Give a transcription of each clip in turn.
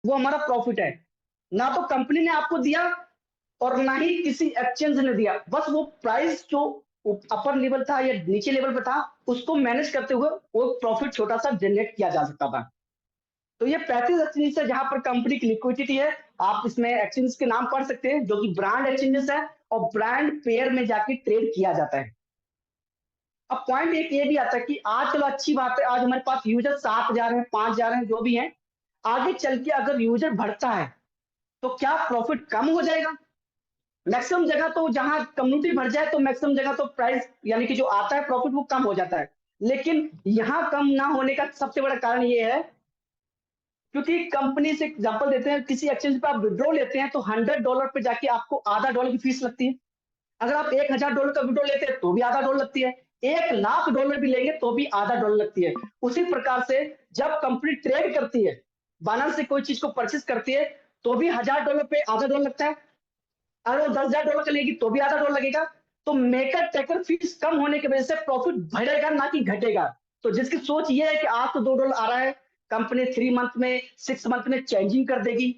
वो हमारा प्रॉफिट है। ना तो कंपनी ने आपको दिया और ना ही किसी एक्सचेंज ने दिया, बस वो प्राइस जो अपर लेवल था या नीचे लेवल पे था, उसको मैनेज करते हुए वो प्रॉफिट छोटा सा जनरेट किया जा सकता था। तो ये 35 एक्सचेंज है जहां पर कंपनी की लिक्विडिटी है। आप इसमें एक्सचेंज के नाम पढ़ सकते हैं जो कि ब्रांड एक्सचेंजेस है और ब्रांड पेयर में जाके ट्रेड किया जाता है। अब पॉइंट एक ये भी आता है कि आज चलो अच्छी बात है, आज हमारे पास यूजर 7,000 है, 5,000 है, जो भी है। आगे चल के अगर यूजर बढ़ता है तो क्या प्रॉफिट कम हो जाएगा? मैक्सिमम जगह तो जहां कम्युनिटी बढ़ जाए तो मैक्सिमम जगह तो प्राइस यानी कि जो आता है प्रॉफिट वो कम हो जाता है। लेकिन यहाँ कम ना होने का सबसे बड़ा कारण ये है क्योंकि कंपनी से एग्जांपल देते हैं, किसी एक्सचेंज पे आप विड्रॉ लेते हैं तो $100 पे जाके आपको आधा डॉलर की फीस लगती है। अगर आप $1,000 का विड्रॉ लेते हैं तो भी आधा डॉलर लगती है। $1,00,000 भी लेंगे तो भी आधा डॉलर लगती है। उसी प्रकार से जब कंपनी ट्रेड करती है, बाइनेंस से कोई चीज को परचेज करती है, तो भी $1,000 पे आधा डॉलर लगता है। अगर वो $10,000 का लेगी तो भी आधा डॉलर लगेगा। तो मेकर टेकर फीस कम होने की वजह से प्रॉफिट बढ़ेगा ना कि घटेगा। तो जिसकी सोच ये है कि आज तो $2 आ रहा है, कंपनी 3 मंथ में 6 मंथ में चेंजिंग कर देगी।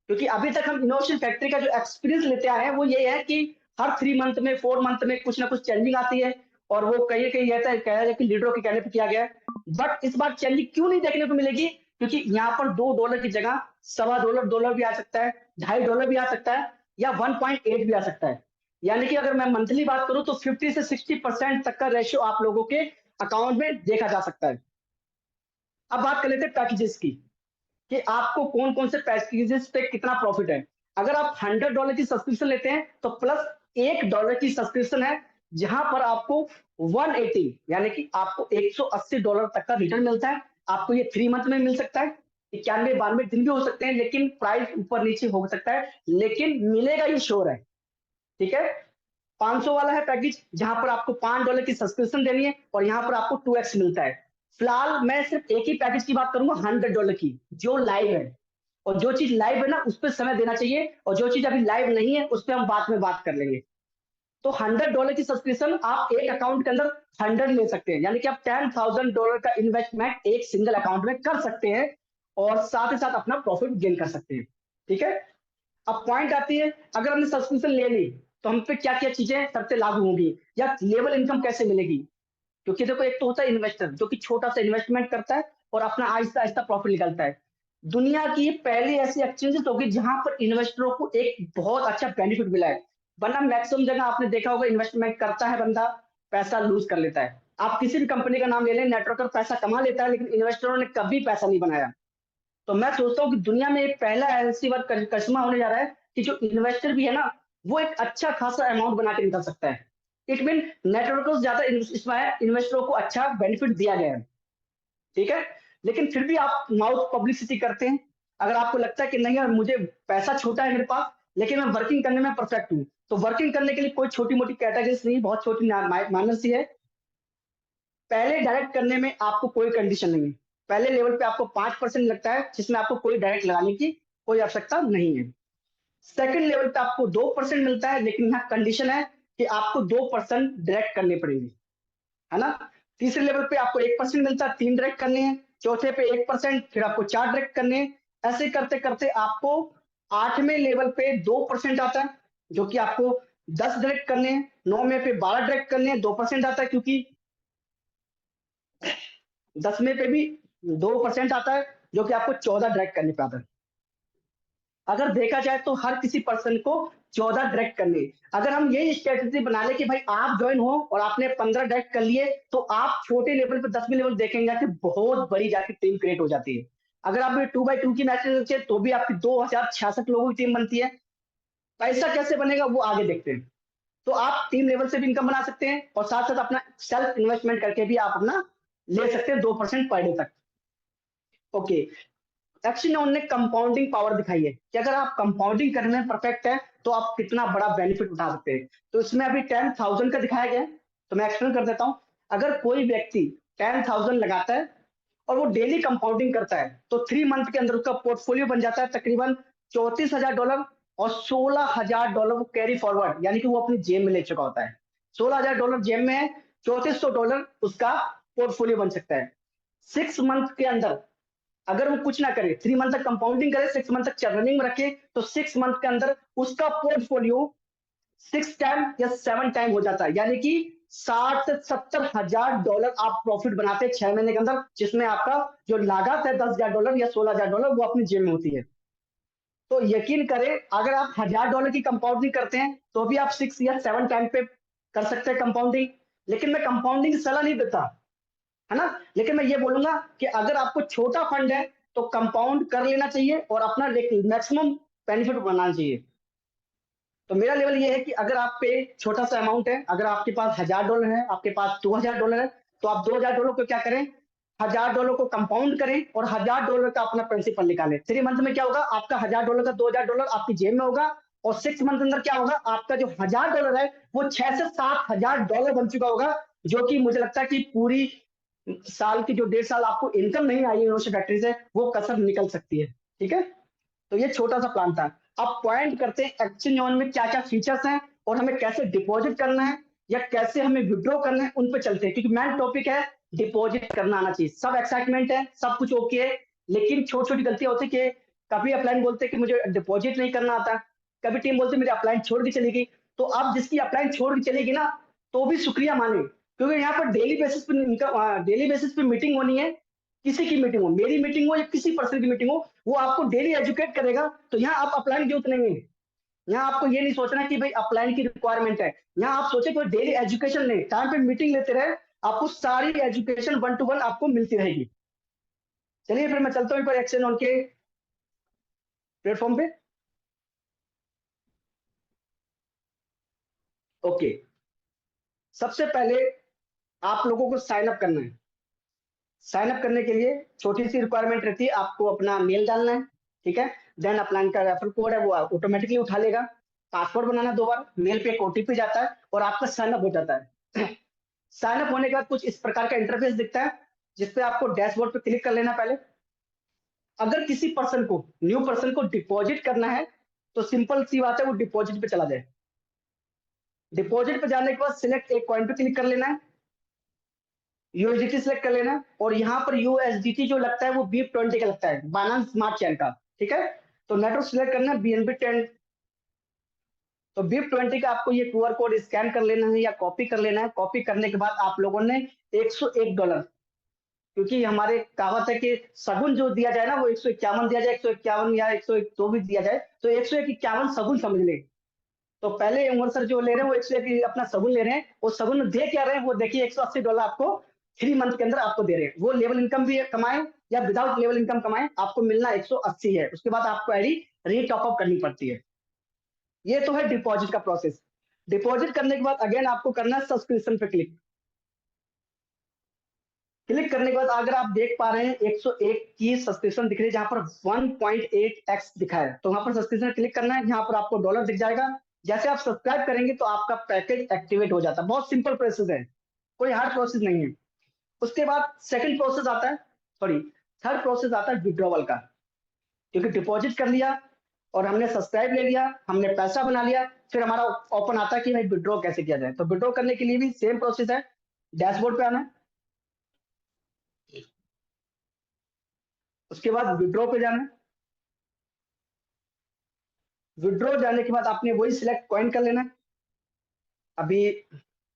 क्योंकि अभी तक हम इनोवेशन फैक्ट्री का जो एक्सपीरियंस लेते आए हैं वो ये है कि हर 3 मंथ में 4 मंथ में कुछ ना कुछ चेंजिंग आती है। और वो कहीं कहीं ऐसा कहा जाए कि लीडरों के कहने पर किया गया है। बट इस बार चेंजिंग क्यों नहीं देखने को मिलेगी? क्योंकि यहाँ पर $2 की जगह $1.25 डॉलर भी आ सकता है, $2.5 भी आ सकता है, या 1.8 भी आ सकता है। यानी कि अगर मैं मंथली बात करूं तो 50 से 60% तक का रेशियो आप लोगों के अकाउंट में देखा जा सकता है। अब बात कर लेते हैं पैकेजेस की कि आपको कौन कौन से पैकेजेस पे कितना प्रॉफिट है। अगर आप $100 की सब्सक्रिप्शन लेते हैं तो प्लस $1 की सब्सक्रिप्शन है, जहां पर आपको 180 यानी कि आपको $180 तक का रिटर्न मिलता है। आपको ये 3 मंथ में मिल सकता है, 91-92 दिन भी हो सकते हैं, लेकिन प्राइस ऊपर नीचे हो सकता है, लेकिन मिलेगा ये श्योर है। ठीक है। 500 वाला है पैकेज जहां पर आपको $5 की सब्सक्रिप्शन देनी है और यहाँ पर आपको 2x मिलता है। फिलहाल मैं सिर्फ एक ही पैकेज की बात करूंगा, $100 की, जो लाइव है। और जो चीज लाइव है ना उस पर समय देना चाहिए, और जो चीज अभी लाइव नहीं है उस पर हम बाद में बात कर लेंगे। तो $100 की सब्सक्रिप्शन आप एक अकाउंट के अंदर 100 ले सकते हैं, यानी कि आप $10,000 का इन्वेस्टमेंट एक सिंगल अकाउंट में कर सकते हैं और साथ ही साथ अपना प्रॉफिट गेन कर सकते हैं। ठीक है। अब पॉइंट आती है, अगर हमने सब्सक्रिप्शन ले ली तो हम पे क्या क्या चीजें सबसे लागू होंगी या लेवल इनकम कैसे मिलेगी? क्योंकि देखो, एक तो होता है इन्वेस्टर जो कि छोटा सा इन्वेस्टमेंट करता है और अपना आहिस्ता आहिस्ता प्रॉफिट निकालता है। दुनिया की पहली ऐसी एक्सचेंजेस होगी जहां पर इन्वेस्टरों को एक बहुत अच्छा बेनिफिट मिला है। वरना मैक्सिमम जगह आपने देखा होगा, इन्वेस्टमेंट करता है बंदा, पैसा लूज कर लेता है। आप किसी भी कंपनी का नाम ले लें, नेटवर्कर पैसा कमा लेता है लेकिन इन्वेस्टरों ने कभी पैसा नहीं बनाया। तो मैं सोचता हूँ कि दुनिया में एक पहला ऐसी बार करिश्मा होने जा रहा है कि जो इन्वेस्टर भी है ना, वो एक अच्छा खासा अमाउंट बना के निकल सकता है। इट मीन नेटवर्क ज्यादा इसमें इन्वेस्टरों को अच्छा बेनिफिट दिया गया है। ठीक है। लेकिन फिर भी आप माउथ पब्लिसिटी करते हैं। अगर आपको लगता है कि नहीं यार, मुझे पैसा छोटा है मेरे पास लेकिन मैं वर्किंग करने में परफेक्ट हूँ, तो वर्किंग करने के लिए कोई छोटी मोटी कैटेगरीज नहीं, बहुत छोटी माइनर सी है। पहले डायरेक्ट करने में आपको कोई कंडीशन नहीं है। पहले लेवल पे आपको 5% लगता है जिसमें आपको कोई डायरेक्ट लगाने की कोई आवश्यकता नहीं है। सेकंड लेवल पे आपको 2% मिलता है, लेकिन यहाँ कंडीशन है कि आपको 2% डायरेक्ट करने पड़ेंगे, है ना। तीसरे लेवल पे आपको 1% मिलता है, 3 डायरेक्ट करने हैं। चौथे पे 1%, फिर आपको 4 डायरेक्ट करने हैं। ऐसे करते करते आपको 8वें लेवल पे 2% आता है, जो कि आपको 10 डायरेक्ट करने हैं। 9वें पे 12 डायरेक्ट करने हैं, 2% आता है, क्योंकि 10वें पे भी 2% आता है, जो कि आपको 14 डायरेक्ट करने पे आता है। अगर देखा जाए तो हर किसी पर्सन को 14 डायरेक्ट करने। अगर हम ये स्ट्रेटेजी बना ले कि भाई आप ज्वाइन हो और आपने 15 डायरेक्ट कर लिए, तो आप छोटे लेवल पे 10वें लेवल देखेंगे कि बहुत बड़ी जाके टीम क्रिएट हो जाती है। अगर आप 2x2 की मैच रचे तो भी आपकी 2066 लोगों की टीम बनती है। पैसा कैसे बनेगा वो आगे देखते हैं। तो आप टीम लेवल से भी इनकम बना सकते हैं और साथ साथ अपना सेल्फ इन्वेस्टमेंट करके भी आप अपना ले सकते हैं 2% पर डे तक। ओके। एक्शन ने कंपाउंडिंग पावर दिखाई है कि अगर आप कंपाउंडिंग करने में परफेक्ट है तो आप कितना बड़ा बेनिफिट उठा सकते हैं। तो इसमें अभी 10,000 का दिखाया गया है, तो मैं एक्सप्लेन कर देता हूं। अगर कोई व्यक्ति 10,000 लगाता है और वो डेली कंपाउंडिंग करता है तो 3 मंथ के अंदर उसका पोर्टफोलियो बन जाता है तकरीबन $34,000, और $16,000 वो कैरी फॉरवर्ड यानी कि वो अपनी जेब में ले चुका होता है। $16,000 जेब में है, $3400 उसका पोर्टफोलियो बन सकता है। 6 मंथ के अंदर अगर वो कुछ ना करे, 3 मंथ तक कंपाउंडिंग करे, 6 मंथ तक रनिंग में रखे, तो 6 मंथ के अंदर उसका पोर्टफोलियो 6 टाइम या 7 टाइम हो जाता है, यानी कि 60 से 70 हजार डॉलर आप प्रॉफिट बनाते हैं 6 महीने के अंदर, जिसमें आपका जो लागत है $10,000 या $16,000 वो अपनी जेब में होती है। तो यकीन करें, अगर आप $1,000 की कंपाउंडिंग करते हैं तो भी आप 6 या 7 टाइम पे कर सकते हैं कंपाउंडिंग। लेकिन मैं कंपाउंडिंग की सलाह नहीं देता, है ना। लेकिन मैं ये बोलूंगा कि अगर आपको छोटा फंड है तो कंपाउंड कर लेना चाहिए और अपना मैक्सिमम बेनिफिट बनाना चाहिए। तो मेरा लेवल ये है कि अगर आप पे छोटा सा अमाउंट है, अगर आपके पास $1,000 है, आपके पास $2,000 है, तो आप $2,000 को क्या करें, $1,000 को कंपाउंड करें और $1,000 का अपना प्रिंसिपल निकालें। 3 मंथ में क्या होगा, आपका $1,000 का $2,000 आपकी जेब में होगा, और 6 मंथ अंदर क्या होगा, आपका जो $1,000 है वो 6 से 7 हजार डॉलर बन चुका होगा, जो कि मुझे लगता है कि पूरी साल की जो 1.5 साल आपको इनकम नहीं आई है फैक्ट्री से, वो कसर निकल सकती है। ठीक है, तो ये छोटा सा प्लान था। अब पॉइंट करते हैं एक्सचेंज ऑन में क्या क्या फीचर्स हैं और हमें कैसे डिपॉजिट करना है या कैसे हमें विड्रॉ करना है, उन पे चलते हैं, क्योंकि मेन टॉपिक है डिपॉजिट करना आना चाहिए। सब एक्साइटमेंट है, सब कुछ ओके है, लेकिन छोटी छोटी गलतियां होती है कि कभी अपलाइन बोलते हैं कि मुझे डिपॉजिट नहीं करना आता, कभी टीम बोलते मेरी अपलाइन छोड़ के चली गई। तो अब जिसकी अपलाइन छोड़ के चलेगी ना, तो भी शुक्रिया माने, क्योंकि यहाँ पर डेली बेसिस पे मीटिंग होनी है। किसी की मीटिंग हो, मेरी मीटिंग हो या किसी पर्सन की मीटिंग हो, वो आपको डेली एजुकेट करेगा। तो यहाँ आप अपलाइन की जरूरत नहीं है। यहाँ आपको ये नहीं सोचना कि भाई अपलाइन की रिक्वायरमेंट है, यहाँ आप सोचे कोई डेली एजुकेशन नहीं, टाइम पे मीटिंग लेते रहे, आपको सारी एजुकेशन 1 to 1 आपको मिलती रहेगी। चलिए फिर मैं चलता हूँ एक बार एक्सचेंज ऑन के प्लेटफॉर्म पे। ओके, सबसे पहले आप लोगों को साइन अप करना है। साइन अप करने के लिए छोटी सी रिक्वायरमेंट रहती है, आपको अपना मेल डालना है, ठीक है। देन अपलाइन का रेफरल कोड है वो ऑटोमेटिकली उठा लेगा। पासवर्ड बनाना 2 बार, मेल पे एक ओटीपी जाता है और आपका साइन अप हो जाता है। साइन अप होने के बाद कुछ इस प्रकार का इंटरफेस दिखता है, जिसपे आपको डैशबोर्ड पे क्लिक कर लेना पहले। अगर किसी पर्सन को, न्यू पर्सन को डिपॉजिट करना है, तो सिंपल सी बात है, वो डिपॉजिट पे चला जाए। डिपॉजिट पे जाने के बाद सिलेक्ट एक कॉइन पे क्लिक कर लेना है, यूएसडीटी सिलेक्ट कर लेना, और यहाँ पर यूएसडीटी जो लगता है वो BIP20 का लगता है, बाइनेंस स्मार्ट चेन का, ठीक है। तो नेटवर्क सिलेक्ट करना है BNB10। तो BIP20 का आपको ये QR कोड स्कैन कर लेना है या कॉपी कर लेना है। कॉपी करने के बाद आप लोगों ने $101, क्योंकि हमारे कहावत है कि सगुन जो दिया जाए ना वो 151 दिया जाए, 151 या 101 जो भी दिया जाए, तो 151 सगुन समझ ले। तो पहले उमर सर जो ले रहे हैं वो 101 अपना सगुन ले रहे हैं, वो सगुन दे क्या रहे हैं, वो देखिए $180 आपको 3 मंथ के अंदर आपको दे रहे हैं। वो लेवल इनकम भी कमाए या विदाउट लेवल इनकम कमाए, आपको मिलना 180 है। उसके बाद आपको आईडी रीटॉपअप करनी पड़ती है। ये तो है डिपॉजिट का प्रोसेस। डिपॉजिट करने के बाद अगेन आपको करना है सब्सक्रिप्शन पे क्लिक। क्लिक करने के बाद अगर आप देख पा रहे हैं 101 की सब्सक्रिप्शन दिख रही है, जहां पर 1.8x दिखा है, तो वहां पर सब्सक्रिप्शन क्लिक करना है। यहाँ पर आपको डॉलर दिख जाएगा। जैसे आप सब्सक्राइब करेंगे तो आपका पैकेज एक्टिवेट हो जाता है। बहुत सिंपल प्रोसेस है, कोई हार्ड प्रोसेस नहीं है। उसके बाद सेकंड प्रोसेस आता है, सॉरी थर्ड प्रोसेस आता है विड्रॉवल का। क्योंकि डिपॉजिट कर लिया और हमने सब्सक्राइब ले लिया, हमने पैसा बना लिया, फिर हमारा ओपन आता है कि भाई विड्रॉ कैसे किया जाए। तो विड्रॉ करने के लिए भी सेम प्रोसेस है, डैशबोर्ड पे आना है, उसके बाद विड्रॉ पे जाना है। विड्रॉ जाने के बाद आपने वही सिलेक्ट कॉइन कर लेना है। अभी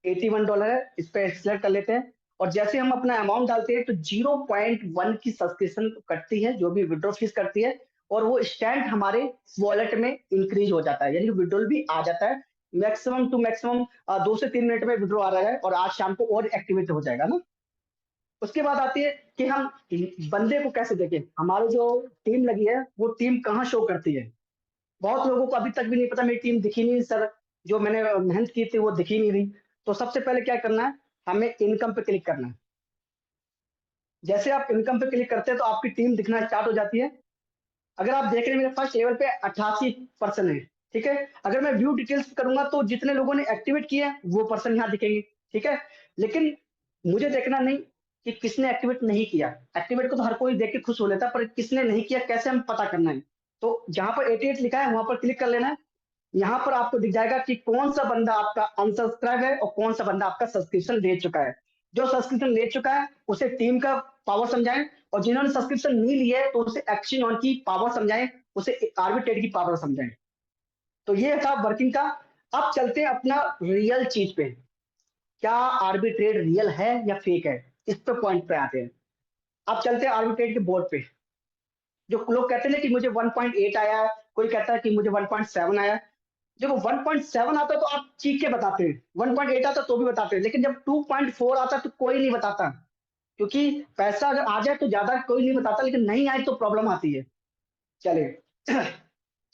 $81 है, इस पे सिलेक्ट कर लेते हैं। और जैसे हम अपना अमाउंट डालते हैं तो 0.1 की सब्सक्रिप्शन कटती है, जो भी विड्रॉ फीस करती है, और वो स्टैंड हमारे वॉलेट में इंक्रीज हो जाता है, यानी कि विड्रॉल भी आ जाता है। मैक्सिमम टू मैक्सिमम 2 से 3 मिनट में विड्रॉ आ रहा है और आज शाम को और एक्टिवेट हो जाएगा ना। उसके बाद आती है कि हम बंदे को कैसे देखें, हमारी जो टीम लगी है वो टीम कहाँ शो करती है। बहुत लोगों को अभी तक भी नहीं पता, मेरी टीम दिखी नहीं सर, जो मैंने मेहनत की थी वो दिखी नहीं रही। तो सबसे पहले क्या करना है, हमें इनकम पे क्लिक करना है। जैसे आप इनकम पे क्लिक करते हैं तो आपकी टीम दिखना स्टार्ट हो जाती है। अगर आप देख रहे हैं मेरे फर्स्ट लेवल पे 88% है, ठीक है। अगर मैं व्यू डिटेल्स करूंगा तो जितने लोगों ने एक्टिवेट किया है वो पर्सन यहाँ दिखेंगे, ठीक है। लेकिन मुझे देखना नहीं कि किसने एक्टिवेट नहीं किया। एक्टिवेट को तो हर कोई देख के खुश हो लेता है, पर किसने नहीं किया कैसे हम पता करना है। तो जहां पर 88 लिखा है वहां पर क्लिक कर लेना है। यहाँ पर आपको दिख जाएगा कि कौन सा बंदा आपका अनसब्सक्राइब है और कौन सा बंदा आपका सब्सक्रिप्शन ले चुका है। जो सब्सक्रिप्शन ले चुका है उसे टीम का पावर समझाएं, और जिन्होंने सब्सक्रिप्शन नहीं लिया है तो उसे एक्सचेंज ऑन की पावर समझाएं, उसे आर्बिट्रेट की पावर समझाएं। तो ये था वर्किंग का। अब चलते हैं अपना रियल चीज पे, क्या आर्बिट्रेट रियल है या फेक है, इस पे पॉइंट पे आते हैं। अब चलते हैं आर्बिट्रेट के बोर्ड पे। जो लोग कहते हैं कि मुझे 1.8 आया है, कोई कहता है कि मुझे 1.7 आया है। देखो 1.7 आता है तो आप चीख के बताते हैं, 1.8 आता है तो भी बताते हैं, लेकिन जब 2.4 आता है तो कोई नहीं बताता, क्योंकि पैसा अगर आ जाए तो ज्यादा कोई नहीं बताता, लेकिन नहीं आए तो प्रॉब्लम आती है। चले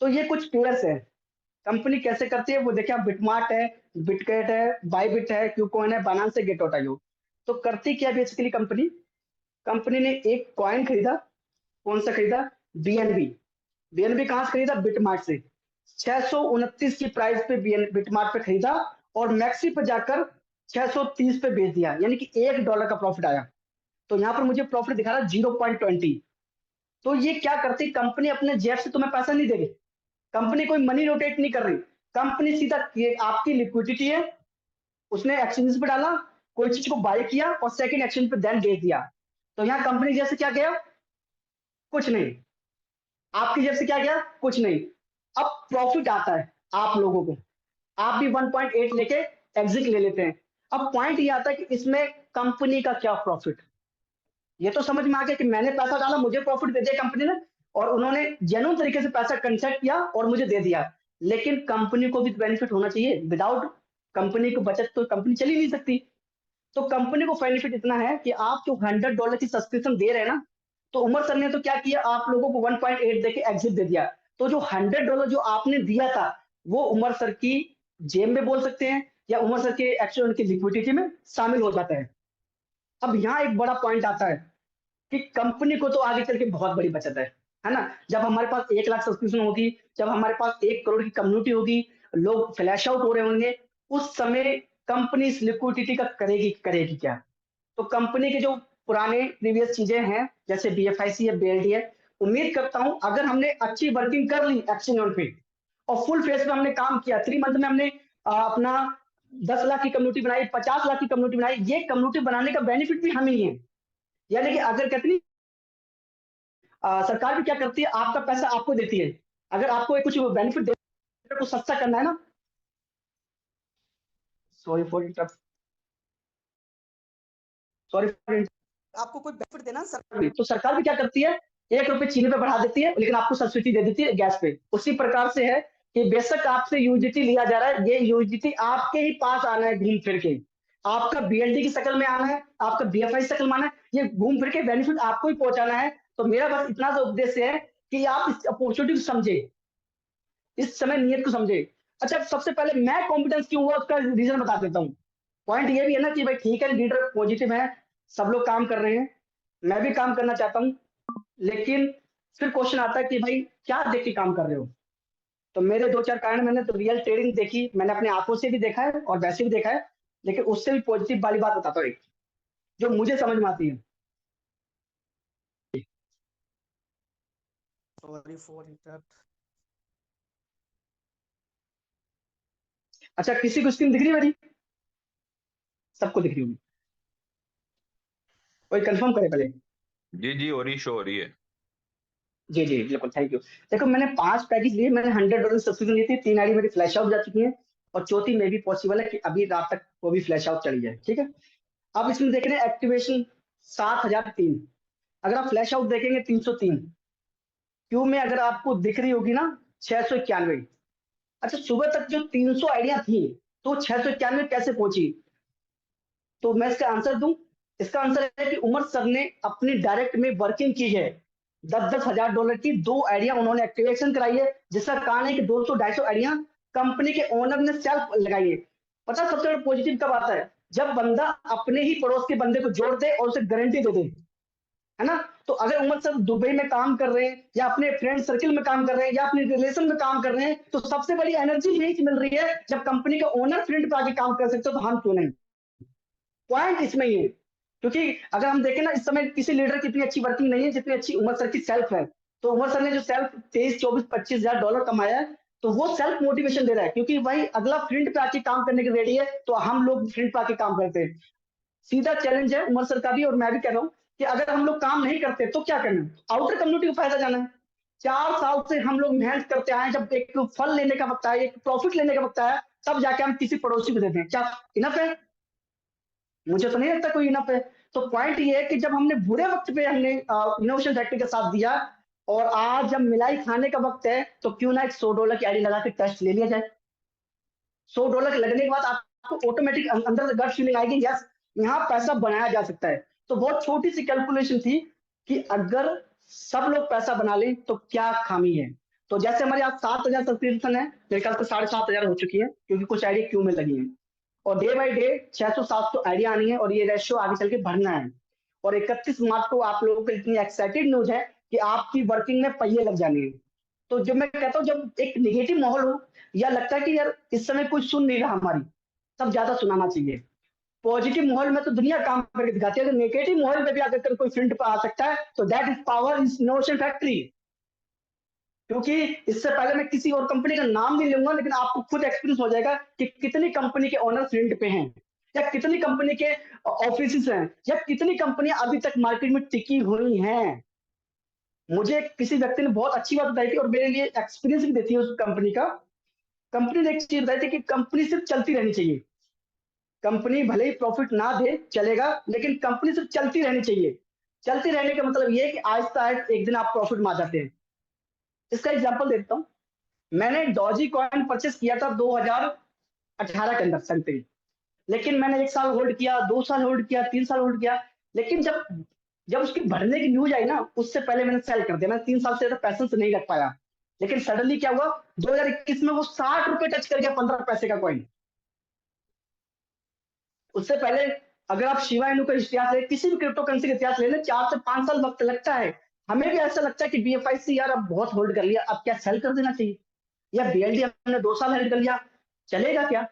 तो ये कुछ पेयर्स है, कंपनी कैसे करती है वो देखिए। आप बिटमार्ट है, बिटकेट है, बाईबिट है, क्यूकॉइन है, बाइनेंस है, गेट.io। तो करती क्या बेसिकली कंपनी, कंपनी ने एक कॉइन खरीदा। कौन सा खरीदा? बीएनबी। बीएनबी कहां से खरीदा? बिटमार्ट से। 629 की प्राइस पे बिटमार्ट पे खरीदा और मैक्सी पे जाकर 630 पे बेच दिया, यानी कि $1 का प्रॉफिट आया। तो यहाँ पर मुझे प्रॉफिट दिखा रहा 0.20। तो ये क्या करती कंपनी, अपने जेब से तुम्हें पैसा नहीं देगी, कंपनी कोई मनी रोटेट नहीं कर रही, कंपनी सीधा ये आपकी लिक्विडिटी है, उसने एक्सचेंज पे डाला, कोई चीज को बाय किया और सेकंड एक्सचेंज पे देन बेच दिया। तो यहाँ कंपनी जैसे क्या गया? कुछ नहीं। आपकी जेब से क्या गया? कुछ नहीं। अब प्रॉफिट आता है आप लोगों को, आप भी 1.8 लेके एग्जिट ले लेते हैं। अब पॉइंट ये आता है कि इसमें कंपनी का क्या प्रॉफिट। ये तो समझ में आ गया कि मैंने पैसा डाला, मुझे प्रॉफिट दे दिया कंपनी ने, और उन्होंने जेन्युइन तरीके से पैसा कंसेप्ट किया और मुझे दे दिया। लेकिन कंपनी को भी बेनिफिट होना चाहिए, विदाउट कंपनी को बचत तो कंपनी चल ही नहीं सकती। तो कंपनी को बेनिफिट इतना है कि आप जो $100 की सब्सक्रिप्शन दे रहे हैं ना, तो उमर सर ने तो क्या किया, आप लोगों को 1.8 देके एग्जिट दे दिया। तो जो $100 जो आपने दिया था वो उमर सर की जेब में बोल सकते हैं, या उमर सर के एक्चुअल उनकी लिक्विडिटी में शामिल हो जाता है। अब यहाँ एक बड़ा पॉइंट आता है कि कंपनी को तो आगे चल के बहुत बड़ी बचत है ना। जब हमारे पास 1 लाख सब्सक्रिप्शन होगी, जब हमारे पास 1 करोड़ की कम्युनिटी होगी, लोग फ्लैश आउट हो रहे होंगे, उस समय कंपनी इस लिक्विडिटी का करेगी करेगी क्या? तो कंपनी के जो पुराने प्रीवियस चीजें हैं, जैसे बीएफआईसी है, बीएलडी है, उम्मीद करता हूं अगर हमने अच्छी वर्किंग कर ली एक्शन पे और फुल फेस में हमने काम किया, 3 मंथ में हमने अपना 10 लाख की कम्युनिटी बनाई, 50 लाख की कम्युनिटी बनाई, ये कम्युनिटी बनाने का बेनिफिट भी हम ही है। यानी कि अगर कितनी सरकार भी क्या करती है, आपका पैसा आपको देती है, अगर आपको कुछ बेनिफिट दे तो सस्ता करना है ना। सॉरी फॉर सॉरी फॉर आपको कोई बेनिफिट देना सरकार भी, तो सरकार भी क्या करती है, 1 रुपए चीनी पे बढ़ा देती है, लेकिन आपको सब्सिडी दे देती है गैस पे। उसी प्रकार से है कि बेशक आपसे यूजीटी लिया जा रहा है, ये यूजीटी आपके ही पास आना है घूम फिर के, आपका बीएलडी की शक्ल में आना है, आपका बीएफआई शक्ल में आना है, ये घूम फिर के बेनिफिट आपको ही पहुंचाना है। तो मेरा बस इतना सा उद्देश्य है कि आप इस अपॉर्चुनिटी को समझे, इस समय नियत को समझे। अच्छा, सबसे पहले मैं कॉम्पिटेंस क्यों हुआ उसका रीजन बता देता हूँ। पॉइंट ये भी है ना कि भाई ठीक है, लीडर पॉजिटिव है, सब लोग काम कर रहे हैं, मैं भी काम करना चाहता हूँ, लेकिन फिर क्वेश्चन आता है कि भाई क्या देख के काम कर रहे हो। तो मेरे 2-4 कारण, मैंने तो रियल ट्रेडिंग देखी, मैंने अपने आंखों से भी देखा है और वैसे भी देखा है, लेकिन उससे भी पॉजिटिव वाली बात बताता हूँ एक, जो मुझे समझ में आती है। Sorry for interrupt. अच्छा, किसी को स्क्रीन दिख रही है मेरी? सबको दिख रही होगी, कोई कंफर्म करे पहले। जी जी, हो रही, शो हो रही है। जी जी बिल्कुल, थैंक यू। देखो मैंने 5 पैकेज लिए, मैंने $100 सब्सक्रिप्शन ली थी, 3 आईडी मेरी फ्लैश आउट जा चुकी है, और चौथी में भी पॉसिबल है कि अभी रात तक वो भी फ्लैश आउट चली जाए, ठीक है। अब इसमें देख रहे हैं एक्टिवेशन 7003, अगर आप फ्लैश आउट देखेंगे 303, क्यू में अगर आपको दिख रही होगी ना 691। अच्छा, सुबह तक जो 300 आइडिया थी, तो 691 कैसे पहुंची? तो मैं इसका आंसर दूं, इसका आंसर है कि उमर सर ने अपनी डायरेक्ट में वर्किंग की है, 10-10 हजार की 2 आइडिया उन्होंने एक्टिवेशन कराई है, जिसका कारण है कि 200-250 आइडिया कंपनी के ओनर ने सेल्फ लगाई है। पता सबसे बड़ा पॉजिटिव कब आता है? जब बंदा अपने ही पड़ोस के बंदे को जोड़ दे और उसे गारंटी दे दे, है ना। तो अगर उमर सर दुबई में काम कर रहे हैं, या अपने फ्रेंड सर्किल में काम कर रहे हैं, या अपने रिलेशन में काम कर रहे हैं, तो सबसे बड़ी एनर्जी यही मिल रही है, जब कंपनी का ओनर फ्रेंड पे आके काम कर सकते हो, तो हम क्यों नहीं। पॉइंट इसमें ही है, क्योंकि अगर हम देखें ना, इस समय किसी लीडर की इतनी अच्छी वर्किंग नहीं है जितनी अच्छी उमर सर की सेल्फ है। तो उमर सर ने जो सेल्फ 23-24-25 हजार डॉलर कमाया है, तो वो सेल्फ मोटिवेशन दे रहा है, क्योंकि भाई अगला फ्रंट पे आके काम करने के रेडी है, तो हम लोग फ्रंट पे आके काम करते हैं। सीधा चैलेंज है उमर सर का भी, और मैं भी कह रहा हूँ कि अगर हम लोग काम नहीं करते तो क्या करना है, आउटर कम्युनिटी को फायदा जाना है। 4 साल से हम लोग मेहनत करते आए, जब एक फल लेने का वक्त आया, एक प्रॉफिट लेने का वक्त आया, तब जाके हम किसी पड़ोसी को देते हैं, क्या इनफ है? मुझे तो नहीं लगता कोई इनफ है। तो पॉइंट ये है कि जब हमने बुरे वक्त पे हमने इनोवेशन फैक्ट्री का साथ दिया, और आज जब मिलाई खाने का वक्त है, तो क्यों ना एक $100 की आईडी लगा के टेस्ट ले लिया जाए। $100 लगने के बाद आपको ऑटोमेटिक अंदर से गट फीलिंग आएगी, यस यहाँ पैसा बनाया जा सकता है। तो बहुत छोटी सी कैलकुलेशन थी कि अगर सब लोग पैसा बना लें तो क्या खामी है। तो जैसे हमारे यहाँ 7,000 सब्सक्रिप्शन है, मेरे ख्याल से 7,500 हो चुकी है, क्योंकि कुछ आइडिया क्यू में लगी है, और डे बाई डे 600-700 आइडिया आनी है, और ये रेशियो आगे चल के बढ़ना है। और 31 मार्च को आप लोगों को इतनी एक्साइटेड न्यूज है कि आपकी वर्किंग में पहिए लग जाने हैं। तो जब मैं कहता हूँ, जब एक निगेटिव माहौल हो, या लगता है कि यार इस समय कोई सुन नहीं रहा हमारी, तब ज्यादा सुनाना चाहिए। पॉजिटिव माहौल में तो दुनिया काम करके दिखाती है, अगर नेगेटिव माहौल में भी अगर कोई फील्ड पर आ सकता है, तो that is power is innovation factory. क्योंकि इससे पहले मैं किसी और कंपनी का नाम नहीं लूंगा, लेकिन आपको खुद एक्सपीरियंस हो जाएगा कि कितनी कंपनी के ओनर फील्ड पे हैं, या कितनी कंपनी के ऑफिस हैं, या कितनी कंपनियां अभी तक मार्केट में टिकी हुई हैं। मुझे किसी व्यक्ति ने बहुत अच्छी बात बताई थी, और मेरे लिए एक्सपीरियंस भी देती है उस कंपनी का। कंपनी ने एक चीज बताई थी कि कंपनी सिर्फ चलती रहनी चाहिए। कंपनी भले ही प्रॉफिट ना दे चलेगा, लेकिन कंपनी सिर्फ चलती रहनी चाहिए। चलती रहने का मतलब ये है कि आहिस्ता आहिस्ता एक दिन आप प्रॉफिट में आ जाते हैं। इसका एग्जाम्पल देता हूँ। मैंने डॉजी कॉइन परचेस किया था 2018 के अंदर समथिंग, लेकिन मैंने 1 साल होल्ड किया, 2 साल होल्ड किया, 3 साल होल्ड किया, लेकिन जब जब उसकी बढ़ने की न्यूज आई ना, उससे पहले मैंने सेल कर दिया। मैं 3 साल से पैसे से नहीं रख पाया, लेकिन सडनली क्या हुआ, 2021 में वो ₹60 टच कर गया, 15 पैसे का कॉइन। उससे पहले अगर आप शिवा इनू का इतिहास ले, किसी भी क्रिप्टो करेंसी का इतिहास ले लें, 4 से 5 साल वक्त लगता है। हमें भी ऐसा लगता है कि BFIC यार अब बहुत होल्ड कर लिया, अब क्या सेल कर देना चाहिए, या BLD हमने 2 साल होल्ड कर लिया, चलेगा क्या?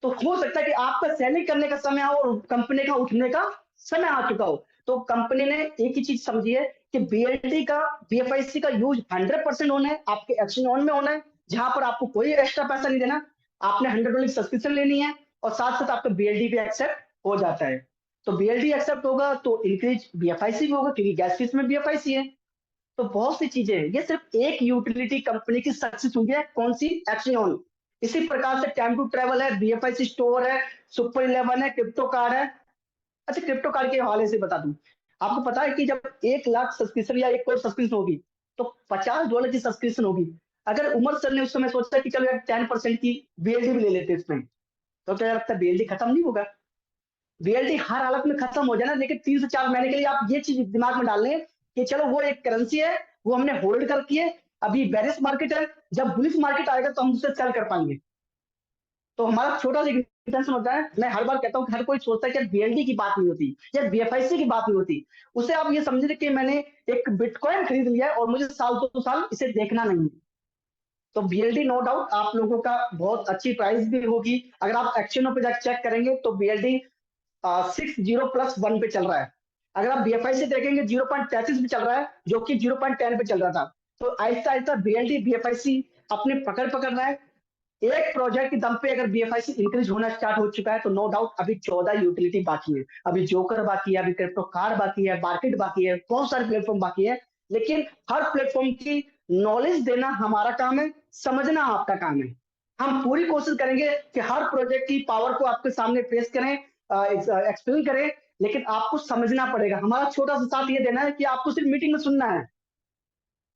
तो हो सकता है कि आपका सेलिंग करने का समय हो और कंपनी का उठने का समय आ चुका हो। तो कंपनी ने एक ही चीज समझी है कि BLD का BFIC का यूज 100% होना है, आपके एक्शन ऑन में होना है, जहां पर आपको कोई एक्स्ट्रा पैसा नहीं देना। आपने $100 सब्सक्रिप्शन लेनी है, और साथ साथ आपका BLD भी एक्सेप्ट हो जाता है। तो BLD एक्सेप्ट होगा तो इंक्रीज BFIC भी होगा, क्योंकि गैस फीस में BFIC है। तो बहुत सी चीजें हैं, ये सिर्फ एक यूटिलिटी कंपनी की सक्सेस हुई है, कौन सी? एक्सियन। इसी प्रकार से टाइम टू ट्रेवल है, BFIC स्टोर है, सुपर 11 है, क्रिप्टो कार्ड है। अच्छा, क्रिप्टो कार्ड के हवाले से बता दूं, आपको पता है कि जब 1 लाख सब्सक्रिप्शन या 1 करोड़ सब्सक्रिप्शन होगी, तो $50 की सब्सक्रिप्शन होगी। अगर उमर सर ने उस समय सोचा कि चलो यार 10% की BLD भी ले लेते हैं इसमें, तो क्या लगता है BLD खत्म नहीं होगा? BLD हर हालत में खत्म हो जाना, लेकिन 3 से 4 महीने के लिए आप ये चीज दिमाग में डाल लें कि चलो वो एक करेंसी है, वो हमने होल्ड कर रखी है, अभी बेरिश मार्केट है, जब बुलिश मार्केट आएगा तो हम उसे सेल कर पाएंगे। तो हमारा छोटा सा इंटेंशन होता है, मैं हर बार कहता हूँ, हर कोई सोचता है कि BLD की बात नहीं होती या BFIC की बात नहीं होती। उसे आप ये समझिए कि मैंने एक बिटकॉइन खरीद लिया है, और मुझे साल 2 साल इसे देखना नहीं है। तो BLD नो डाउट आप लोगों का बहुत अच्छी प्राइस भी होगी। अगर आप एक्शनों पे जाकर चेक करेंगे तो BLD 60+1 पे चल रहा है। अगर आप BFIC देखेंगे 0.33 पे चल रहा है, जो कि 0.10 पे चल रहा था। तो आहिस्ता आहिस्ता BLD BFIC अपने पकड़ पकड़ रहा है। एक प्रोजेक्ट के दम पे अगर BFIC इंक्रीज होना स्टार्ट हो चुका है, तो नो डाउट अभी 14 यूटिलिटी बाकी है, अभी जोकर बाकी है, अभी क्रिप्टो कार्ड बाकी है, मार्केट बाकी है, बहुत सारे प्लेटफॉर्म बाकी है। लेकिन हर प्लेटफॉर्म की नॉलेज देना हमारा काम है, समझना आपका काम है। हम पूरी कोशिश करेंगे कि हर प्रोजेक्ट की पावर को आपके सामने पेश करें, एक्सप्लेन करें, लेकिन आपको समझना पड़ेगा। हमारा छोटा सा साथ ये देना है कि आपको सिर्फ मीटिंग में सुनना है।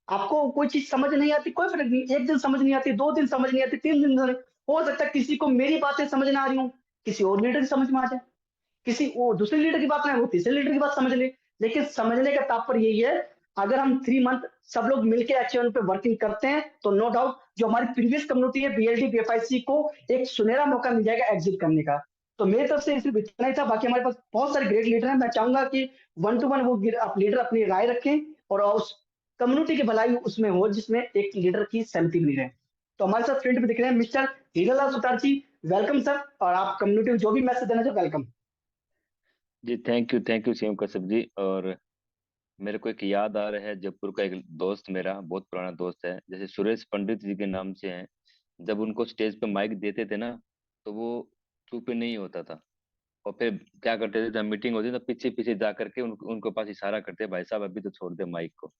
आपको कोई चीज समझ नहीं आती, कोई फर्क नहीं, 1 दिन समझ नहीं आती, 2 दिन समझ नहीं आती, 3 दिन हो सकता है किसी को मेरी बातें समझ ना आ रही हो, किसी और लीडर की समझ में आ जाए, किसी वो दूसरे लीडर की बात ना है, वो तीसरे लीडर की बात समझ ले। लेकिन समझने का तात्पर्य यही है, अगर हम 3 मंथ सब लोग मिलकर एक्शन पे वर्किंग करते हैं, तो नो डाउट जो हमारी प्रीवियस कम्युनिटी है BLD BFIC को एक सुनहरा मौका मिल जाएगा एग्जिट करने का। तो मेरी तरफ से सिर्फ इतना ही था, बाकी हमारे पास बहुत सारे ग्रेट लीडर हैं। मैं चाहूंगा कि 1 to 1 वो लीडर अपनी राय रखें, और उस कम्युनिटी की भलाई उसमें हो जिसमें एक लीडर की सहमति बनी रहे। तो हमारे साथ फ्रंट पे दिख रहे हैं mister Hiralal Sutar ji. Welcome sir, और आप कम्युनिटी को जो भी मैसेज देना चाहे, वेलकम। जी thank you CM Kashyap ji. और मेरे को एक याद आ रहा है, जयपुर का एक दोस्त, मेरा बहुत पुराना दोस्त है, जैसे सुरेश पंडित जी के नाम से हैं। जब उनको स्टेज पे माइक देते थे ना, तो वो चुप नहीं होता था। और फिर क्या करते थे, जब मीटिंग होती तो पीछे पीछे जा करके उनके पास इशारा करते, भाई साहब अभी तो छोड़ दे माइक को।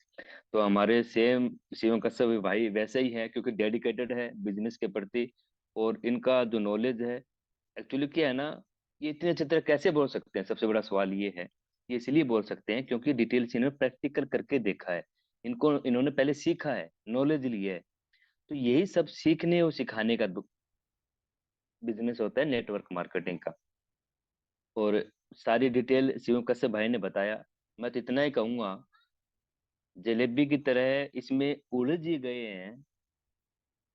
तो हमारे सेम शिवम कश्यप भी भाई वैसे ही है, क्योंकि डेडिकेटेड है बिजनेस के प्रति। और इनका जो नॉलेज है, एक्चुअली क्या है ना, ये इतने अच्छे तरह कैसे बोल सकते हैं, सबसे बड़ा सवाल ये है। ये इसलिए बोल सकते हैं क्योंकि डिटेल से इन्होंने प्रैक्टिकल करके देखा है, इन्होंने पहले सीखा है, नॉलेज लिया है। तो यही सब सीखने और सिखाने का बिजनेस होता है नेटवर्क मार्केटिंग का। और सारी डिटेल शिवम कश्यप भाई ने बताया। मैं तो इतना ही कहूंगा, जलेबी की तरह इसमें उलझ ही गए हैं,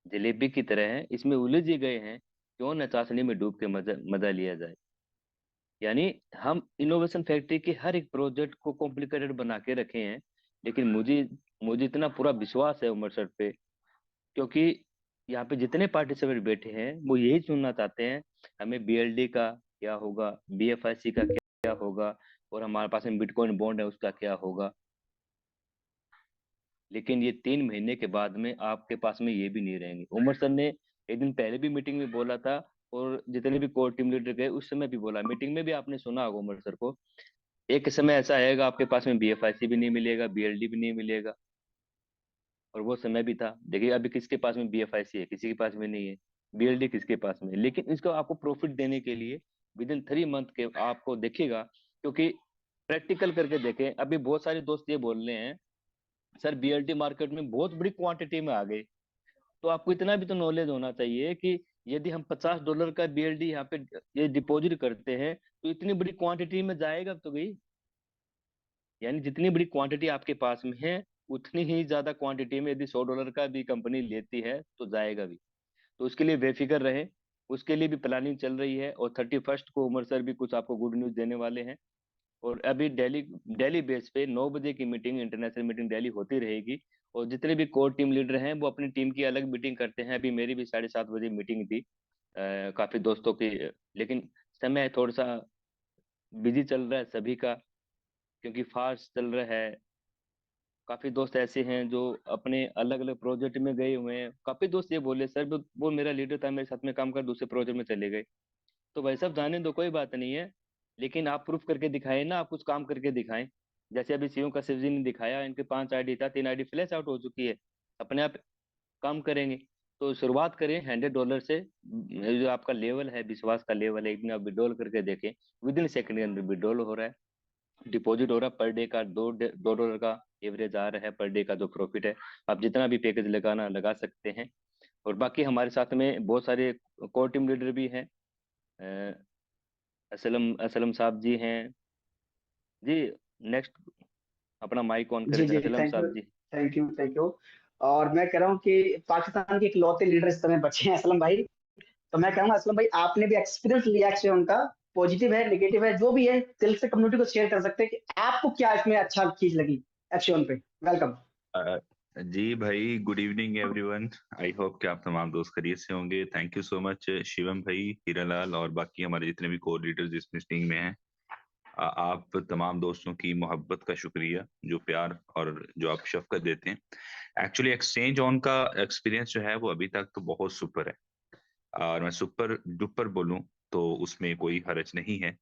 जलेबी की तरह है इसमें उलझ ही गए हैं, क्यों न चाशनी में डूब के मजा मजा लिया जाए। यानी हम इनोवेशन फैक्ट्री के हर एक प्रोजेक्ट को कॉम्प्लिकेटेड बना के रखे हैं, लेकिन मुझे मुझे इतना पूरा विश्वास है उमर सर पे, क्योंकि यहाँ पे जितने पार्टिसिपेंट बैठे हैं वो यही सुनना चाहते हैं, हमें बीएलडी का क्या होगा, बीएफआईसी का क्या होगा, और हमारे पास में बिटकॉइन बॉन्ड है उसका क्या होगा। लेकिन ये 3 महीने के बाद में आपके पास में ये भी नहीं रहेंगे। उमर सर ने एक दिन पहले भी मीटिंग में बोला था, और जितने भी कोर टीम लीडर गए उस समय भी बोला, मीटिंग में भी आपने सुना होगा उमर सर को, एक समय ऐसा आएगा आपके पास में बीएफआईसी भी नहीं मिलेगा, बीएलडी भी नहीं मिलेगा। और वो समय भी था। देखिए अभी किसके पास में बीएफआईसी है, किसी के पास में नहीं है। बीएलडी किसके पास में है? लेकिन इसको आपको प्रॉफिट देने के लिए विद इन 3 मंथ के आपको देखिएगा, क्योंकि प्रैक्टिकल करके देखें। अभी बहुत सारे दोस्त ये बोल रहे हैं, सर बीएलडी मार्केट में बहुत बड़ी क्वांटिटी में आ गई। तो आपको इतना भी तो नॉलेज होना चाहिए कि यदि हम $50 का बीएलडी यहाँ पे ये डिपॉजिट करते हैं, तो इतनी बड़ी क्वांटिटी में जाएगा तो गई। यानी जितनी बड़ी क्वांटिटी आपके पास में है, उतनी ही ज्यादा क्वांटिटी में यदि $100 का भी कंपनी लेती है तो जाएगा भी। तो उसके लिए बेफिक्र रहे, उसके लिए भी प्लानिंग चल रही है। और 31 को उमर सर भी कुछ आपको गुड न्यूज देने वाले हैं। और अभी डेली डेली बेस पे 9 बजे की मीटिंग, इंटरनेशनल मीटिंग डेली होती रहेगी। और जितने भी कोर टीम लीडर हैं वो अपनी टीम की अलग मीटिंग करते हैं। अभी मेरी भी 7:30 बजे मीटिंग थी, काफी दोस्तों की। लेकिन समय थोड़ा सा बिजी चल रहा है सभी का, क्योंकि फास्ट चल रहा है। काफी दोस्त ऐसे हैं जो अपने अलग अलग प्रोजेक्ट में गए हुए हैं। काफी दोस्त ये बोले, सर वो मेरा लीडर था, मेरे साथ में काम कर दूसरे प्रोजेक्ट में चले गए। तो भाई साहब जाने दो, कोई बात नहीं है। लेकिन आप प्रूफ करके दिखाएं ना, आप कुछ काम करके दिखाएं। जैसे अभी सीयू का शिव जी ने दिखाया, इनके 5 आईडी था, 3 आईडी फ्लैश आउट हो चुकी है, अपने आप काम करेंगे। तो शुरुआत करें $100 से। जो आपका लेवल है, विश्वास का लेवल है, एक दिन आप विड्रॉल करके देखें, विद इन सेकंड के अंदर विड्रॉल हो रहा है, डिपॉजिट हो रहा है। पर डे का $2 का एवरेज आ रहा है, पर डे का जो प्रॉफिट है। आप जितना भी पैकेज लगाना लगा सकते हैं। और बाकी हमारे साथ में बहुत सारे कोर टीम लीडर भी हैं। अ, असलम असलम साहब जी हैं जी। नेक्स्ट अपना माइक ऑन जी करें जी, असलम थैंक यू साहब जी। Thank you thank you. और मैं कह रहा हूँ कि पाकिस्तान के इकलौते लीडर इस समय बचे हैं असलम भाई। तो मैं कहूंगा असलम भाई, आपने भी एक्सपीरियंस लिया है उनका, पॉजिटिव है नेगेटिव है जो भी है, दिल से कम्युनिटी को शेयर कर सकते हैं कि आपको क्या इसमें अच्छा चीज लगी एक्शन पे। वेलकम। अ, जी भाई, good evening everyone. I hope कि आप तमाम दोस्त खैरियत से होंगे। Thank you so much Shivam भाई, हीरालाल और बाकी हमारे जितने भी कोर लीडर्स इस मीटिंग में हैं। आप तमाम दोस्तों की मोहब्बत का शुक्रिया, जो प्यार और जो आप शफकत देते हैं। एक्चुअली एक्सचेंज ऑन का एक्सपीरियंस जो है वो अभी तक तो बहुत सुपर है, और मैं सुपर डुपर बोलूं तो उसमें कोई हर्ज नहीं है।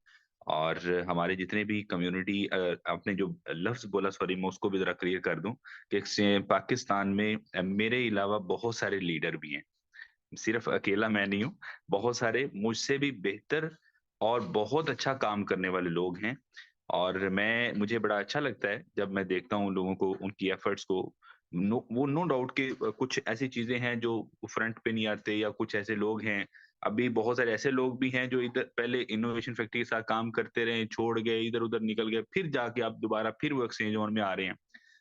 और हमारे जितने भी कम्युनिटी, आपने जो लफ्ज बोला, सॉरी मैं उसको भी जरा क्लियर कर दूं कि पाकिस्तान में मेरे अलावा बहुत सारे लीडर भी हैं। सिर्फ अकेला मैं नहीं हूँ, बहुत सारे मुझसे भी बेहतर और बहुत अच्छा काम करने वाले लोग हैं। और मुझे बड़ा अच्छा लगता है जब मैं देखता हूँ लोगों को, उनकी एफर्ट्स को। नो डाउट कि कुछ ऐसी चीजें हैं जो फ्रंट पे नहीं आते, या कुछ ऐसे लोग हैं, अभी बहुत सारे ऐसे लोग भी हैं जो इधर पहले इनोवेशन फैक्ट्री के साथ काम करते रहे, छोड़ गए, इधर उधर निकल गए, फिर जाके आप दोबारा फिर वो एक्सचेंज ऑन में आ रहे हैं।